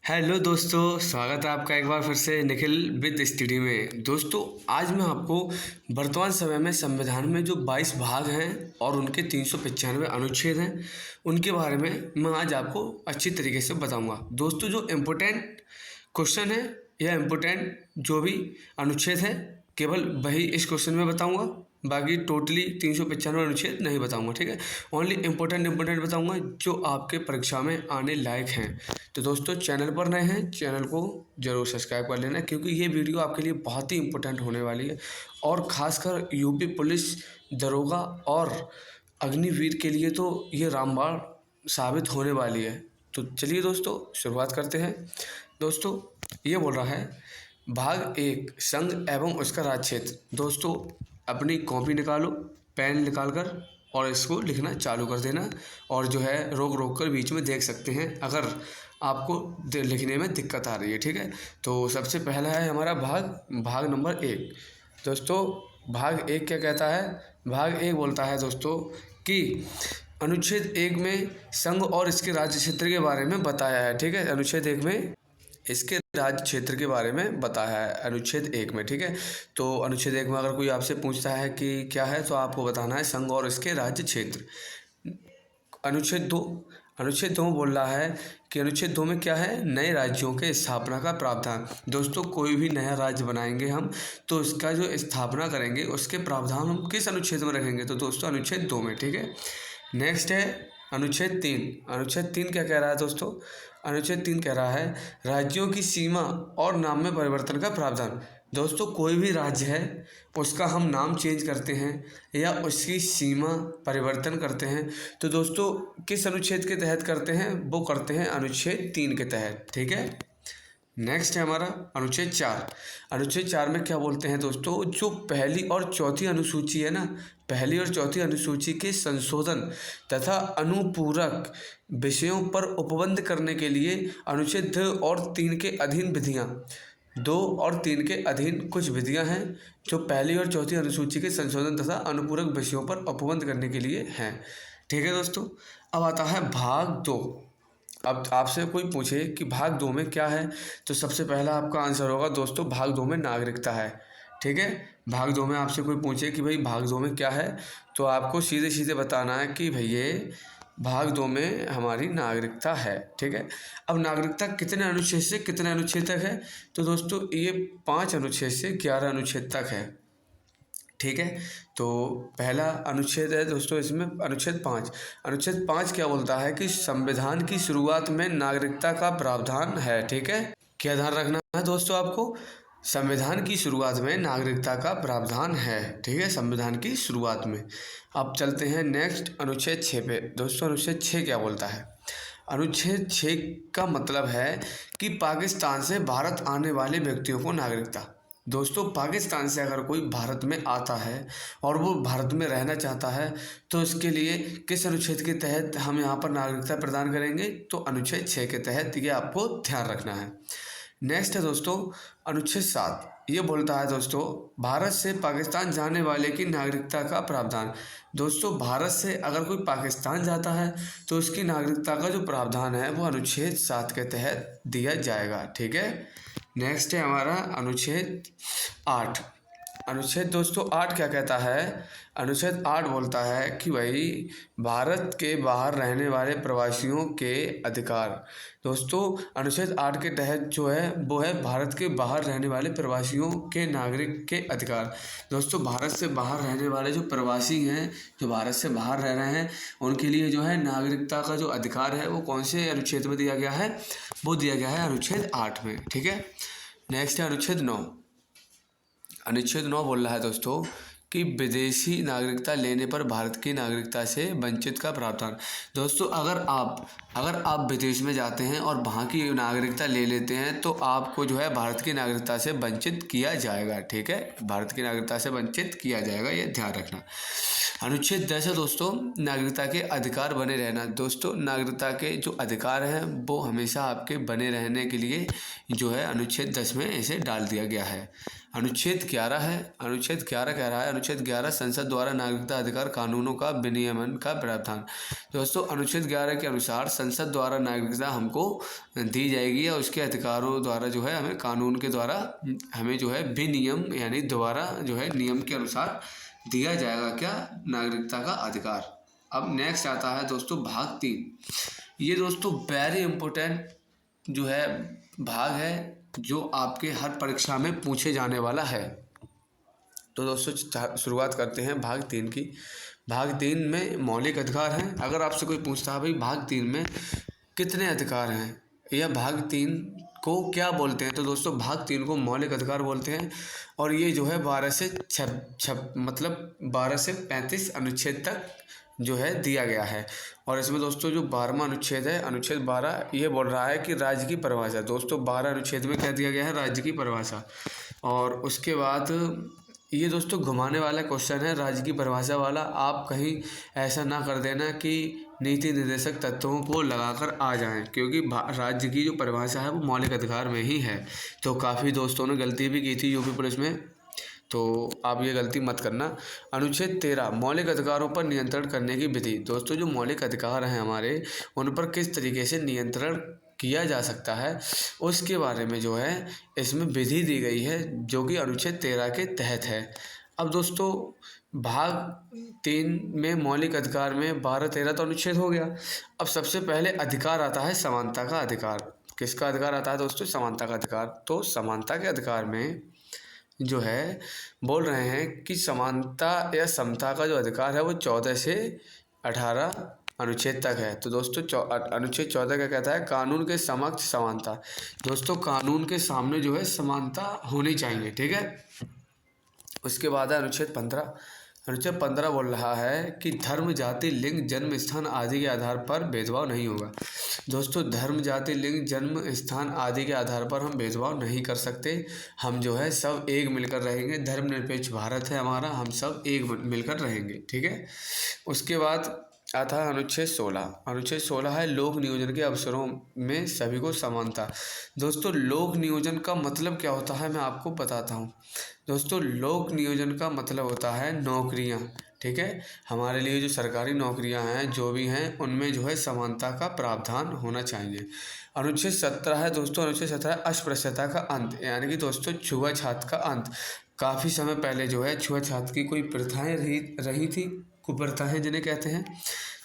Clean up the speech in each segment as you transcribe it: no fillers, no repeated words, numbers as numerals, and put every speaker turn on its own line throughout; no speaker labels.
Hello दोस्तों, स्वागत है आपका एक बार फिर से निखिल विद स्टडी में। दोस्तों, आज मैं आपको वर्तमान समय में संविधान में जो 22 भाग हैं और उनके 395 अनुच्छेद हैं, उनके बारे में मैं आज आपको अच्छी तरीके से बताऊंगा। दोस्तों, जो इम्पोर्टेंट क्वेश्चन है या इम्पोर्टेंट जो भी अनुच्छेद है, केवल वही इस क्वेश्चन में बताऊंगा। बाकी टोटली 395 अनुच्छेद नहीं बताऊंगा, ठीक है। ओनली इम्पोर्टेंट बताऊंगा जो आपके परीक्षा में आने लायक हैं। तो दोस्तों, चैनल पर नए हैं, चैनल को जरूर सब्सक्राइब कर लेना, क्योंकि ये वीडियो आपके लिए बहुत ही इम्पोर्टेंट होने वाली है और ख़ासकर यूपी पुलिस, दरोगा और अग्निवीर के लिए तो ये रामबाण साबित होने वाली है। तो चलिए दोस्तों, शुरुआत करते हैं। दोस्तों, ये बोल रहा है भाग 1, संघ एवं उसका राज्य क्षेत्र। दोस्तों, अपनी कॉपी निकालो, पेन निकाल कर और इसको लिखना चालू कर देना, और जो है रोक कर बीच में देख सकते हैं अगर आपको लिखने में दिक्कत आ रही है, ठीक है। तो सबसे पहला है हमारा भाग नंबर 1। दोस्तों, भाग 1 क्या कहता है? भाग 1 बोलता है दोस्तों कि अनुच्छेद 1 में संघ और इसके राज्य क्षेत्र के बारे में बताया है, ठीक है। अनुच्छेद 1 में इसके राज्य क्षेत्र के बारे में बताया है, अनुच्छेद 1 में, ठीक है। तो अनुच्छेद 1 में अगर कोई आपसे पूछता है कि क्या है, तो आपको बताना है संघ और इसके राज्य क्षेत्र। अनुच्छेद 2 बोल रहा है कि अनुच्छेद 2 में क्या है? नए राज्यों के स्थापना का प्रावधान। दोस्तों, कोई भी नया राज्य बनाएंगे हम, तो उसका जो स्थापना करेंगे उसके प्रावधान हम किस अनुच्छेद में रखेंगे? तो दोस्तों, अनुच्छेद 2 में, ठीक है। नेक्स्ट है अनुच्छेद 3। अनुच्छेद 3 क्या कह रहा है दोस्तों? अनुच्छेद 3 कह रहा है राज्यों की सीमा और नाम में परिवर्तन का प्रावधान। दोस्तों, कोई भी राज्य है उसका हम नाम चेंज करते हैं या उसकी सीमा परिवर्तन करते हैं, तो दोस्तों किस अनुच्छेद के तहत करते हैं? वो करते हैं अनुच्छेद 3 के तहत, ठीक है। नेक्स्ट है हमारा अनुच्छेद 4। अनुच्छेद 4 में क्या बोलते हैं दोस्तों? जो पहली और चौथी अनुसूची है ना, पहली और चौथी अनुसूची के संशोधन तथा अनुपूरक विषयों पर उपबंध करने के लिए अनुच्छेद 2 और 3 के अधीन विधियाँ, 2 और 3 के अधीन कुछ विधियाँ हैं जो पहली और चौथी अनुसूची के संशोधन तथा अनुपूरक विषयों पर उपबंध करने के लिए हैं, ठीक है दोस्तों। अब आता है भाग 2। अब आपसे कोई पूछे कि भाग 2 में क्या है, तो सबसे पहला आपका आंसर होगा दोस्तों, भाग 2 में नागरिकता है, ठीक है। भाग 2 में आपसे कोई पूछे कि भाई भाग 2 में क्या है, तो आपको सीधे सीधे बताना है कि भैया भाग 2 में हमारी नागरिकता है, ठीक है। अब नागरिकता कितने अनुच्छेद से कितने अनुच्छेद तक है? तो दोस्तों, ये 5 अनुच्छेद से 11 अनुच्छेद तक है, ठीक है। तो पहला अनुच्छेद है दोस्तों इसमें अनुच्छेद 5। अनुच्छेद 5 क्या बोलता है कि संविधान की शुरुआत में नागरिकता का प्रावधान है, ठीक है। क्या ध्यान रखना है दोस्तों आपको? संविधान की शुरुआत में नागरिकता का प्रावधान है, ठीक है, संविधान की शुरुआत में। अब चलते हैं नेक्स्ट अनुच्छेद 6 पे। दोस्तों, अनुच्छेद 6 क्या बोलता है? अनुच्छेद 6 का मतलब है कि पाकिस्तान से भारत आने वाले व्यक्तियों को नागरिकता। दोस्तों, पाकिस्तान से अगर कोई भारत में आता है और वो भारत में रहना चाहता है, तो उसके लिए किस अनुच्छेद के तहत हम यहाँ पर नागरिकता प्रदान करेंगे? तो अनुच्छेद 6 के तहत, ये आपको ध्यान रखना है। नेक्स्ट है दोस्तों अनुच्छेद 7। ये बोलता है दोस्तों भारत से पाकिस्तान जाने वाले की नागरिकता का प्रावधान। दोस्तों, भारत से अगर कोई पाकिस्तान जाता है तो उसकी नागरिकता का जो प्रावधान है वो अनुच्छेद 7 के तहत दिया जाएगा, ठीक है। नेक्स्ट है हमारा अनुच्छेद 8। अनुच्छेद दोस्तों 8 क्या कहता है? अनुच्छेद 8 बोलता है कि भाई भारत के बाहर रहने वाले प्रवासियों के अधिकार। दोस्तों, अनुच्छेद 8 के तहत जो है वो है भारत के बाहर रहने वाले प्रवासियों के नागरिक के अधिकार। दोस्तों, भारत से बाहर रहने वाले जो प्रवासी हैं, जो भारत से बाहर रह रहे हैं, उनके लिए जो है नागरिकता का जो अधिकार है वो कौन से अनुच्छेद में दिया गया है? वो दिया गया है अनुच्छेद 8 में, ठीक है। नेक्स्ट है अनुच्छेद 9। अनुच्छेद 9 बोल रहा है दोस्तों कि विदेशी नागरिकता लेने पर भारत की नागरिकता से वंचित का प्रावधान। दोस्तों, अगर आप विदेश में जाते हैं और वहाँ की नागरिकता ले लेते हैं, तो आपको जो है भारत की नागरिकता से वंचित किया जाएगा, ठीक है। भारत की नागरिकता से वंचित किया जाएगा, ये ध्यान रखना। अनुच्छेद 10 है दोस्तों, नागरिकता के अधिकार बने रहना। दोस्तों नागरिकता के जो अधिकार हैं वो हमेशा आपके बने रहने के लिए जो है अनुच्छेद 10 में इसे डाल दिया गया है। अनुच्छेद 11 है, अनुच्छेद 11 कह रहा है, अनुच्छेद 11 संसद द्वारा नागरिकता अधिकार कानूनों का विनियमन का प्रावधान। दोस्तों अनुच्छेद 11 के अनुसार संसद द्वारा नागरिकता हमको दी जाएगी और उसके अधिकारों द्वारा जो है हमें कानून के द्वारा हमें जो है विनियम यानी दोबारा जो है नियम के अनुसार दिया जाएगा क्या, नागरिकता का अधिकार। अब नेक्स्ट आता है दोस्तों भाग 3। ये दोस्तों वेरी इम्पोर्टेंट जो है भाग है जो आपके हर परीक्षा में पूछे जाने वाला है। तो दोस्तों शुरुआत करते हैं भाग 3 की। भाग 3 में मौलिक अधिकार हैं। अगर आपसे कोई पूछता है भाई भाग 3 में कितने अधिकार हैं या भाग 3 को क्या बोलते हैं, तो दोस्तों भाग 3 को मौलिक अधिकार बोलते हैं। और ये जो है 12 से 35 अनुच्छेद तक जो है दिया गया है। और इसमें दोस्तों जो 12वां अनुच्छेद है, अनुच्छेद 12, ये बोल रहा है कि राज्य की परिभाषा। दोस्तों 12 अनुच्छेद में क्या दिया गया है, राज्य की परिभाषा। और उसके बाद ये दोस्तों घुमाने वाला क्वेश्चन है राज्य की परिभाषा वाला। आप कहीं ऐसा ना कर देना कि नीति निर्देशक तत्वों को लगाकर आ जाएं, क्योंकि राज्य की जो परिभाषा है वो मौलिक अधिकार में ही है। तो काफ़ी दोस्तों ने गलती भी की थी यूपी पुलिस में, तो आप ये गलती मत करना। अनुच्छेद 13 मौलिक अधिकारों पर नियंत्रण करने की विधि। दोस्तों जो मौलिक अधिकार हैं हमारे, उन पर किस तरीके से नियंत्रण किया जा सकता है उसके बारे में जो है इसमें विधि दी गई है, जो कि अनुच्छेद 13 के तहत है। अब दोस्तों भाग 3 में मौलिक अधिकार में 12-13 तो अनुच्छेद हो गया। अब सबसे पहले अधिकार आता है समानता का अधिकार। किसका अधिकार आता है दोस्तों, समानता का अधिकार। तो समानता के अधिकार में जो है बोल रहे हैं कि समानता या समता का जो अधिकार है वो 14 से 18 अनुच्छेद तक है। तो दोस्तों अनुच्छेद 14 क्या कहता है, कानून के समक्ष समानता। दोस्तों कानून के सामने जो है समानता होनी चाहिए, ठीक है। उसके बाद है अनुच्छेद 15। अनुच्छेद 15 बोल रहा है कि धर्म, जाति, लिंग, जन्म स्थान आदि के आधार पर भेदभाव नहीं होगा। दोस्तों धर्म, जाति, लिंग, जन्म स्थान आदि के आधार पर हम भेदभाव नहीं कर सकते। हम जो है सब एक मिलकर रहेंगे। धर्मनिरपेक्ष भारत है हमारा, हम सब एक मिलकर रहेंगे, ठीक है। उसके बाद आता है अनुच्छेद 16। अनुच्छेद 16 है लोक नियोजन के अवसरों में सभी को समानता। दोस्तों लोक नियोजन का मतलब क्या होता है मैं आपको बताता हूँ। दोस्तों लोक नियोजन का मतलब होता है नौकरियाँ, ठीक है। हमारे लिए जो सरकारी नौकरियां हैं जो भी हैं उनमें जो है समानता का प्रावधान होना चाहिए। अनुच्छेद 17 है दोस्तों, अनुच्छेद 17 अस्पृश्यता का अंत, यानी कि दोस्तों छुआछूत का अंत। काफ़ी समय पहले जो है छुआछूत की कोई प्रथाएं रही थी, कुप्रथाएं जिन्हें कहते हैं,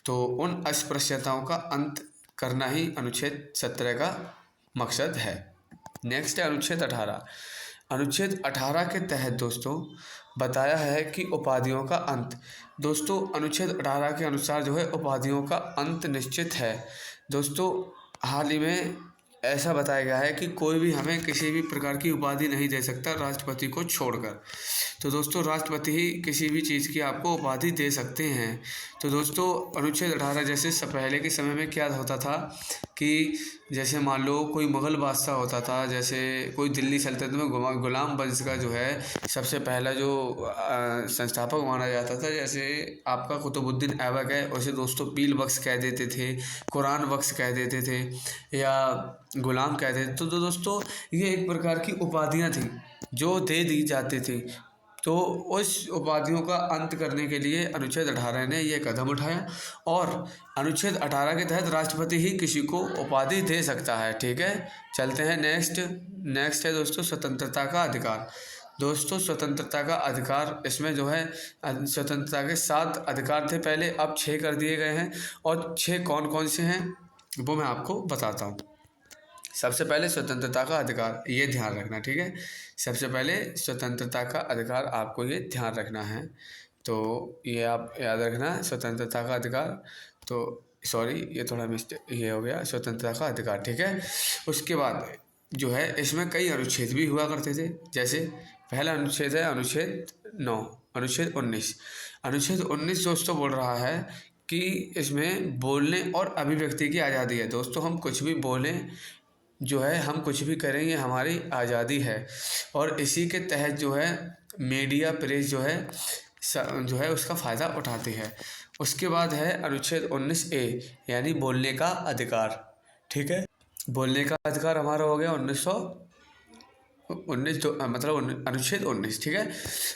तो उन अस्पृश्यताओं का अंत करना ही अनुच्छेद 17 का मकसद है। नेक्स्ट है अनुच्छेद 18। अनुच्छेद 18 के तहत दोस्तों बताया है कि उपाधियों का अंत। दोस्तों अनुच्छेद 18 के अनुसार जो है उपाधियों का अंत निश्चित है। दोस्तों हाल ही में ऐसा बताया गया है कि कोई भी हमें किसी भी प्रकार की उपाधि नहीं दे सकता राष्ट्रपति को छोड़कर। तो दोस्तों राष्ट्रपति ही किसी भी चीज़ की आपको उपाधि दे सकते हैं। तो दोस्तों अनुच्छेद 18 जैसे पहले के समय में क्या होता था कि जैसे मान लो कोई मुग़ल बादशाह होता था, जैसे कोई दिल्ली सल्तनत में गुलाम वंश का जो है सबसे पहला जो संस्थापक माना जाता था, जैसे आपका कुतुबुद्दीन ऐबक है, उसे दोस्तों पील बख्श कह देते थे, कुरान बख्श कह देते थे या गुलाम कह देते। तो दोस्तों ये एक प्रकार की उपाधियाँ थी जो दे दी जाती थी। तो उस उपाधियों का अंत करने के लिए अनुच्छेद 18 ने यह कदम उठाया और अनुच्छेद 18 के तहत राष्ट्रपति ही किसी को उपाधि दे सकता है, ठीक है। चलते हैं नेक्स्ट है दोस्तों स्वतंत्रता का अधिकार। दोस्तों स्वतंत्रता का अधिकार, इसमें जो है स्वतंत्रता के 7 अधिकार थे पहले, अब 6 कर दिए गए हैं। और 6 कौन कौन से हैं वो मैं आपको बताता हूँ। सबसे पहले स्वतंत्रता का अधिकार, ये ध्यान रखना, ठीक है। सबसे पहले स्वतंत्रता का अधिकार आपको ये ध्यान रखना है, तो ये आप याद रखना स्वतंत्रता का अधिकार। तो सॉरी ये थोड़ा मिस्टेक ये हो गया, स्वतंत्रता का अधिकार, ठीक है। उसके बाद जो है इसमें कई अनुच्छेद भी हुआ करते थे। जैसे पहला अनुच्छेद है अनुच्छेद 9, अनुच्छेद 19। अनुच्छेद 19 दोस्तों बोल रहा है कि इसमें बोलने और अभिव्यक्ति की आज़ादी है। दोस्तों हम कुछ भी बोलें जो है, हम कुछ भी करें, ये हमारी आज़ादी है। और इसी के तहत जो है मीडिया प्रेस जो है जो है उसका फ़ायदा उठाती है। उसके बाद है अनुच्छेद 19A यानी बोलने का अधिकार। ठीक है, बोलने का अधिकार हमारा हो गया 19 तो मतलब अनुच्छेद 19। ठीक है,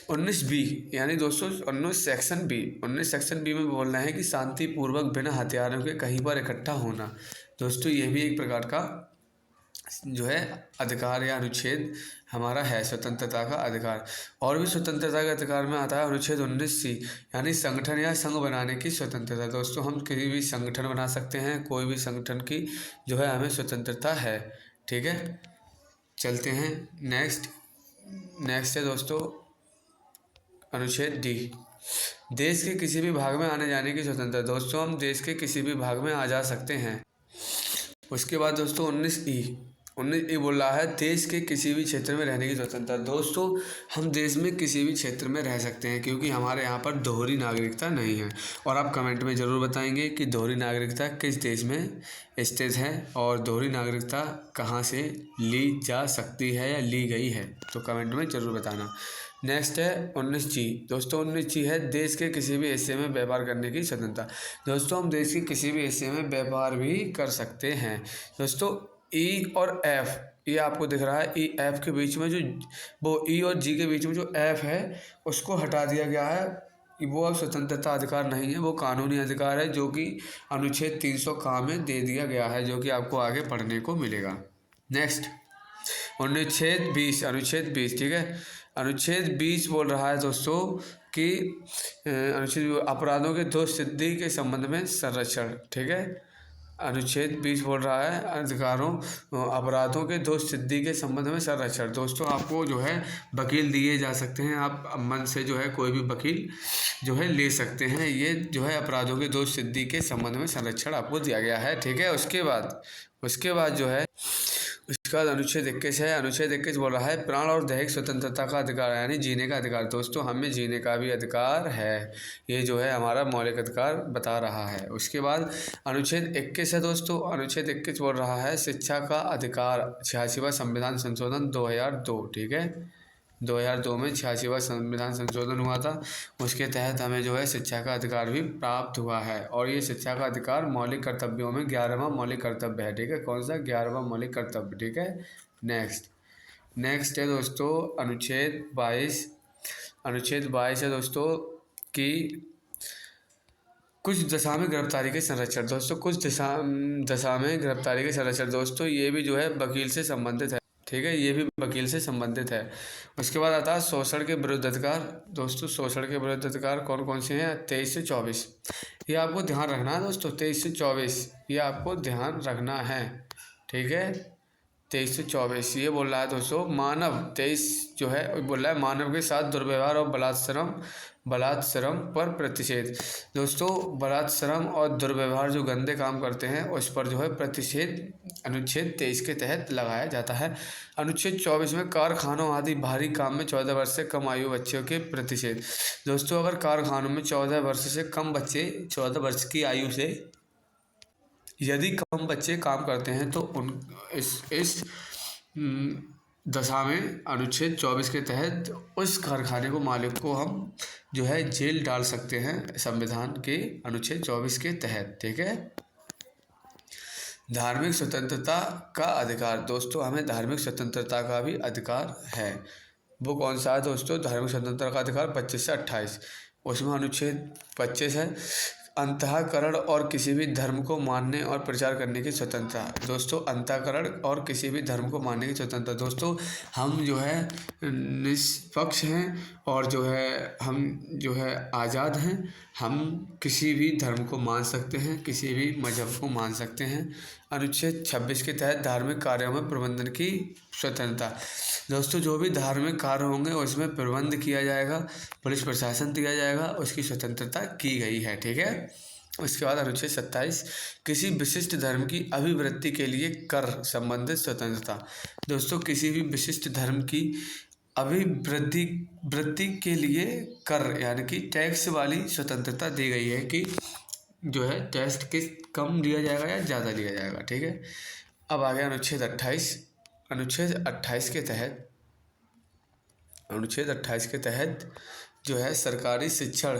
19B यानी दोस्तों 19 सेक्शन बी, 19 सेक्शन बी में बोलना है कि शांतिपूर्वक बिना हथियारों के कहीं पर इकट्ठा होना। दोस्तों ये भी एक प्रकार का जो है अधिकार या अनुच्छेद हमारा है, स्वतंत्रता का अधिकार। और भी स्वतंत्रता के अधिकार में आता है अनुच्छेद 19C यानी संगठन या संघ बनाने की स्वतंत्रता। दोस्तों हम किसी भी संगठन बना सकते हैं, कोई भी संगठन की जो है हमें स्वतंत्रता है। ठीक है, चलते हैं नेक्स्ट है दोस्तों अनुच्छेद D, देश के किसी भी भाग में आने जाने की स्वतंत्रता। दोस्तों हम देश के किसी भी भाग में आ जा सकते हैं। उसके बाद दोस्तों 19E बोल रहा है देश के किसी भी क्षेत्र में रहने की स्वतंत्रता। दोस्तों हम देश में किसी भी क्षेत्र में रह सकते हैं क्योंकि हमारे यहाँ पर दोहरी नागरिकता नहीं है। और आप कमेंट में ज़रूर बताएंगे कि दोहरी नागरिकता किस देश में स्थित है और दोहरी नागरिकता कहाँ से ली जा सकती है या ली गई है, तो कमेंट में ज़रूर बताना। नेक्स्ट है 19G। दोस्तों 19G है देश के किसी भी हिस्से में व्यापार करने की स्वतंत्रता। दोस्तों हम देश के किसी भी हिस्से में व्यापार भी कर सकते हैं। दोस्तों E और F, ये आपको दिख रहा है E F के बीच में जो वो E और G के बीच में जो F है उसको हटा दिया गया है। वो अब स्वतंत्रता अधिकार नहीं है, वो कानूनी अधिकार है जो कि अनुच्छेद 300 का में दे दिया गया है, जो कि आपको आगे पढ़ने को मिलेगा। नेक्स्ट अनुच्छेद 20। ठीक है, अनुच्छेद 20 बोल रहा है दोस्तों कि अनुच्छेद अपराधों के दोष सिद्धि के संबंध में संरक्षण। ठीक है, अनुच्छेद 20 बोल रहा है अपराधों के दोष सिद्धि के संबंध में संरक्षण। दोस्तों आपको जो है वकील दिए जा सकते हैं, आप मन से जो है कोई भी वकील जो है ले सकते हैं। ये जो है अपराधों के दोष सिद्धि के संबंध में संरक्षण आपको दिया गया है। ठीक है, उसके बाद जो है उसके बाद अनुच्छेद 21 है। अनुच्छेद 21 बोल रहा है प्राण और दैहिक स्वतंत्रता का अधिकार यानी जीने का अधिकार। दोस्तों हमें जीने का भी अधिकार है, ये जो है हमारा मौलिक अधिकार बता रहा है। उसके बाद अनुच्छेद 21 है दोस्तों, अनुच्छेद 21 बोल रहा है शिक्षा का अधिकार, 86वां संविधान संशोधन 2002। ठीक है, 2002 में 86वां संविधान संशोधन हुआ था, उसके तहत हमें जो है शिक्षा का अधिकार भी प्राप्त हुआ है। और ये शिक्षा का अधिकार मौलिक कर्तव्यों में 11वां मौलिक कर्तव्य है। ठीक है, कौन सा 11वां मौलिक कर्तव्य। ठीक है, नेक्स्ट है दोस्तों अनुच्छेद 22 है दोस्तों कि कुछ दशा में गिरफ्तारी के संरक्षण। दोस्तों कुछ दशा में गिरफ्तारी के संरक्षण। दोस्तों ये भी जो है वकील से संबंधित है। ठीक है, ये भी वकील से संबंधित है। उसके बाद आता है शोषण के विरुद्ध अधिकार। दोस्तों शोषण के विरुद्ध अधिकार कौन कौन से हैं? 23 से 24, ये आपको ध्यान रखना है दोस्तों। 23 से 24 ये आपको ध्यान रखना है। ठीक है, 23 से 24 ये बोल रहा है दोस्तों 23 जो है बोल रहा है मानव के साथ दुर्व्यवहार और बलात्श्रम पर प्रतिषेध। दोस्तों बलात्श्रम और दुर्व्यवहार जो गंदे काम करते हैं उस पर जो है प्रतिषेध अनुच्छेद 23 के तहत लगाया जाता है। अनुच्छेद 24 में कारखानों आदि भारी काम में 14 वर्ष से कम आयु बच्चों के प्रतिषेध। दोस्तों अगर कारखानों में 14 वर्ष से कम बच्चे 14 वर्ष की आयु से यदि कम बच्चे काम करते हैं तो इस दशा में अनुच्छेद 24 के तहत उस कारखाने को मालिक को हम जो है जेल डाल सकते हैं संविधान के अनुच्छेद 24 के तहत। ठीक है, धार्मिक स्वतंत्रता का अधिकार। दोस्तों हमें धार्मिक स्वतंत्रता का भी अधिकार है। वो कौन सा है दोस्तों? धार्मिक स्वतंत्रता का अधिकार 25 से 28, उसमें अनुच्छेद 25 है अंतःकरण और किसी भी धर्म को मानने और प्रचार करने की स्वतंत्रता। दोस्तों अंतःकरण और किसी भी धर्म को मानने की स्वतंत्रता। दोस्तों हम जो है निष्पक्ष हैं और जो है हम जो है आज़ाद हैं, हम किसी भी धर्म को मान सकते हैं, किसी भी मजहब को मान सकते हैं। अनुच्छेद 26 के तहत धार्मिक कार्यों में प्रबंधन की स्वतंत्रता। दोस्तों जो भी धार्मिक कार्य होंगे उसमें प्रबंध किया जाएगा, पुलिस प्रशासन दिया जाएगा, उसकी स्वतंत्रता की गई है। ठीक है, उसके बाद अनुच्छेद 27 किसी विशिष्ट धर्म की अभिवृद्धि के लिए कर संबंधित स्वतंत्रता। दोस्तों किसी भी विशिष्ट धर्म की अभिवृद्धि के लिए कर यानी कि टैक्स वाली स्वतंत्रता दी गई है कि जो है टैक्स किस कम लिया जाएगा या ज़्यादा लिया जाएगा। ठीक है, अब आ गया अनुच्छेद 28। अनुच्छेद 28 के तहत जो है सरकारी शिक्षण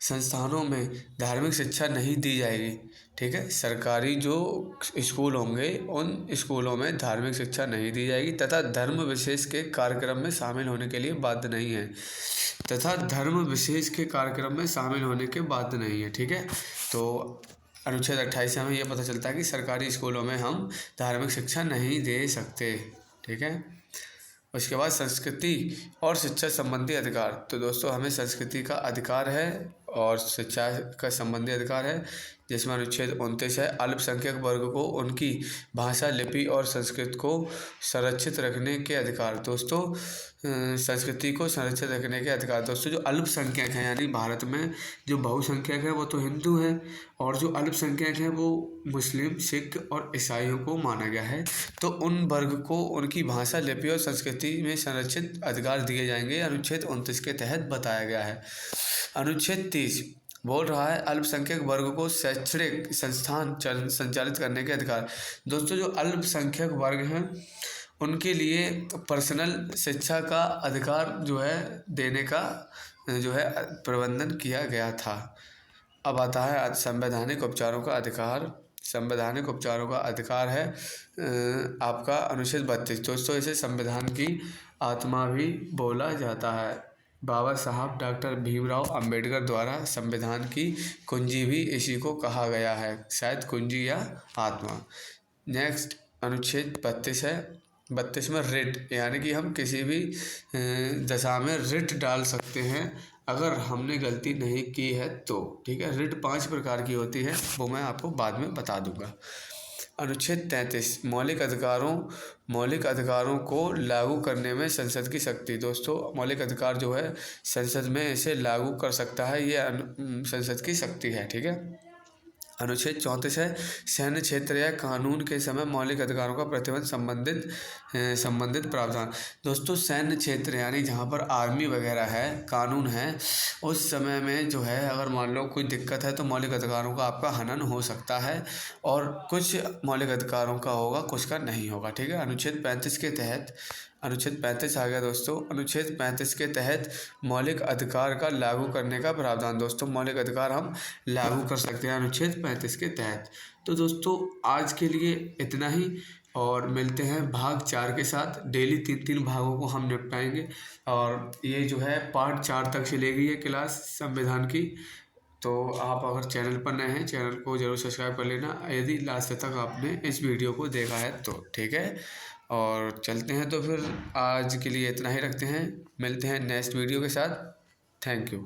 संस्थानों में धार्मिक शिक्षा नहीं दी जाएगी। ठीक है, सरकारी जो स्कूल होंगे उन स्कूलों में धार्मिक शिक्षा नहीं दी जाएगी तथा धर्म विशेष के कार्यक्रम में शामिल होने के लिए बाध्य नहीं है। तथा धर्म विशेष के कार्यक्रम में शामिल होने के बाध्य नहीं है। ठीक है, तो अनुच्छेद 28 से हमें यह पता चलता है कि सरकारी स्कूलों में हम धार्मिक शिक्षा नहीं दे सकते। ठीक है, उसके बाद संस्कृति और शिक्षा संबंधी अधिकार। तो दोस्तों हमें संस्कृति का अधिकार है और शिक्षा का संबंधी अधिकार है, जिसमें अनुच्छेद 29 है। अल्पसंख्यक वर्ग को उनकी भाषा, लिपि और संस्कृति को संरक्षित रखने के अधिकार। दोस्तों संस्कृति को संरक्षित रखने के अधिकार। दोस्तों जो अल्पसंख्यक हैं, यानी भारत में जो बहुसंख्यक है वो तो हिंदू हैं, और जो अल्पसंख्यक हैं वो मुस्लिम, सिख और ईसाइयों को माना गया है। तो उन वर्ग को उनकी भाषा, लिपि और संस्कृति में संरक्षित अधिकार दिए जाएंगे, अनुच्छेद 29 के तहत बताया गया है। अनुच्छेद 30 बोल रहा है अल्पसंख्यक वर्ग को शैक्षणिक संस्थान संचालित करने के अधिकार। दोस्तों जो अल्पसंख्यक वर्ग हैं उनके लिए पर्सनल शिक्षा का अधिकार जो है देने का जो है प्रबंधन किया गया था। अब आता है संवैधानिक उपचारों का अधिकार। संवैधानिक उपचारों का अधिकार है आपका अनुच्छेद 32। दोस्तों इसे संविधान की आत्मा भी बोला जाता है। बाबा साहब डॉक्टर भीमराव अंबेडकर द्वारा संविधान की कुंजी भी इसी को कहा गया है, शायद कुंजी या आत्मा। नेक्स्ट अनुच्छेद 32 है। 32 में रिट, यानी कि हम किसी भी दशा में रिट डाल सकते हैं अगर हमने गलती नहीं की है तो। ठीक है, रिट 5 प्रकार की होती है, वो मैं आपको बाद में बता दूंगा। अनुच्छेद 33 मौलिक अधिकारों को लागू करने में संसद की शक्ति। दोस्तों मौलिक अधिकार जो है संसद में इसे लागू कर सकता है, ये संसद की शक्ति है। ठीक है, अनुच्छेद 34 है सैन्य क्षेत्र या कानून के समय मौलिक अधिकारों का प्रतिबंध संबंधित प्रावधान। दोस्तों सैन्य क्षेत्र यानी जहाँ पर आर्मी वगैरह है, कानून है, उस समय में जो है अगर मान लो कोई दिक्कत है तो मौलिक अधिकारों का आपका हनन हो सकता है, और कुछ मौलिक अधिकारों का होगा, कुछ का नहीं होगा। ठीक है, अनुच्छेद 35 के तहत अनुच्छेद 35 आ गया दोस्तों। अनुच्छेद 35 के तहत मौलिक अधिकार का लागू करने का प्रावधान। दोस्तों मौलिक अधिकार हम लागू कर सकते हैं अनुच्छेद 35 के तहत। तो दोस्तों आज के लिए इतना ही, और मिलते हैं भाग 4 के साथ। डेली 3-3 भागों को हम निपटाएंगे, और ये जो है पार्ट 4 तक चलेगी ये क्लास संविधान की। तो आप अगर चैनल पर नए हैं, चैनल को जरूर सब्सक्राइब कर लेना यदि लास्ट तक आपने इस वीडियो को देखा है तो। ठीक है, और चलते हैं तो फिर आज के लिए इतना ही रखते हैं, मिलते हैं नेक्स्ट वीडियो के साथ। Thank you.